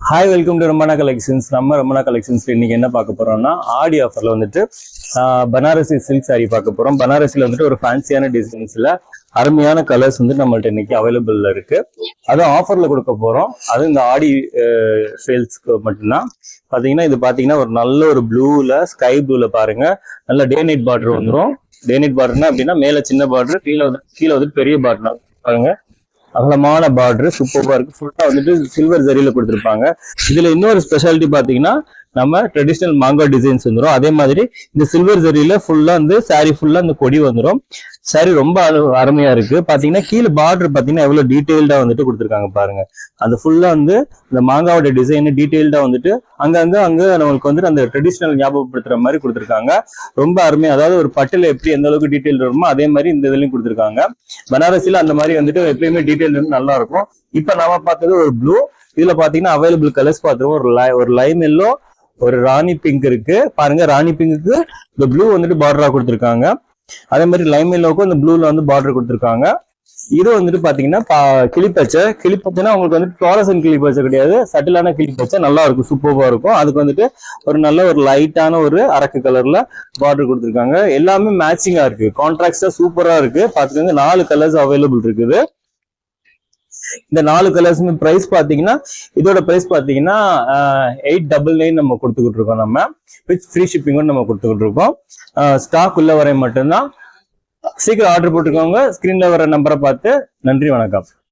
Hi, welcome to Ramana collections. நம்ம Ramana collections இன்னைக்கு என்ன பார்க்க போறோம்னா, ஆடி ஆஃபர்ல வந்துட்டு பனாரசி சில்க் சாரி பார்க்க போறோம். பனாரசில வந்துட்டு ஒரு ஃபேன்சியான டிசைன்ஸ்ல அருமையான கலர்ஸ் வந்து நம்மள்ட்ட இன்னைக்கு அவைலபிள்ல இருக்கு. அதுவும் ஆஃபர்ல கொடுக்க போறோம். அது இந்த ஆடி சேல்ஸ்க்கு மட்டும்தான். பாத்தீங்கன்னா இது பாத்தீங்கன்னா ஒரு நல்ல ஒரு ப்ளூல, ஸ்கை ப்ளூல பாருங்க, நல்ல டே நைட் பார்டர் வந்துடும். டே நைட் பார்டர்னா அப்படின்னா மேல சின்ன பார்டர், கீழே வந்துட்டு பெரிய பார்டர் பாருங்க. அகலமான பார்டர் சூப்பரா இருக்கு. ஃபுல்லா வந்துட்டு சில்வர் ஜரியில கொடுத்துருப்பாங்க. இதுல இன்னொரு ஸ்பெஷாலிட்டி பாத்தீங்கன்னா, நம்ம ட்ரெடிஷனல் மாங்கா டிசைன்ஸ் வந்துடும். அதே மாதிரி இந்த சில்வர் ஜரியில ஃபுல்லா வந்து சாரி ஃபுல்லா இந்த கொடி வந்துடும். சாரி ரொம்ப அருமையா இருக்கு. பாத்தீங்கன்னா கீழே பார்டர் பாத்தீங்கன்னா எவ்வளவு டீடைல்டா வந்துட்டு கொடுத்துருக்காங்க பாருங்க. அந்த ஃபுல்லா வந்து இந்த மாங்காவோட டிசைன் டீடைல்டா வந்துட்டு அங்க நம்மளுக்கு வந்துட்டு அந்த ட்ரெடிஷனல் ஞாபகப்படுத்துற மாதிரி கொடுத்துருக்காங்க. ரொம்ப அருமையா, அதாவது ஒரு பட்டுல எப்படி எந்த அளவுக்கு டீடைல் வருமோ அதே மாதிரி இந்த இதுலயும் கொடுத்துருக்காங்க. பனாரசில அந்த மாதிரி வந்துட்டு எப்பயுமே டீடைல் நல்லா இருக்கும். இப்ப நாம பார்த்தது ஒரு ப்ளூ. இதுல பாத்தீங்கன்னா அவைலபிள் கலர்ஸ் பார்த்துருவோம். ஒரு லைம் எல்லோ, ஒரு ராணி பிங்க் இருக்கு பாருங்க. ராணி பிங்க்கு இந்த ப்ளூ வந்துட்டு பார்டரா கொடுத்துருக்காங்க. அதே மாதிரி லைம் எல்லோக்கும் இந்த ப்ளூல வந்து பார்டர் கொடுத்துருக்காங்க. இது வந்துட்டு பாத்தீங்கன்னா கிளிப்பச்சைனா உங்களுக்கு வந்து ஃப்ளோரசன்ட் கிளிப்பச்சை கிடையாது, சட்டிலான கிளிப்பச்சை நல்லா இருக்கும், சூப்பரா இருக்கும். அதுக்கு வந்துட்டு ஒரு நல்ல ஒரு லைட்டான ஒரு அரக்கு கலர்ல பார்டர் கொடுத்துருக்காங்க. எல்லாமே மேட்சிங்கா இருக்கு, கான்ட்ராஸ்டா சூப்பரா இருக்கு. பாத்துக்கோங்க, 4 கலர்ஸ் அவைலபிள் இருக்குது. இந்த 4 கலர்ஸுமே பிரைஸ் பாத்தீங்கன்னா, இதோட பிரைஸ் பாத்தீங்கன்னா 899 நம்ம கொடுத்துக்கிட்டு இருக்கோம். நம்ம வித் ஃப்ரீ ஷிப்பிங்கோட நம்ம கொடுத்துக்கிட்டு இருக்கோம். ஸ்டாக் உள்ள வரை மட்டும்தான். சீக்கிரம் ஆர்டர் போட்டுக்கோங்க. ஸ்கிரீன்ல வர நம்பரை பார்த்து. நன்றி, வணக்கம்.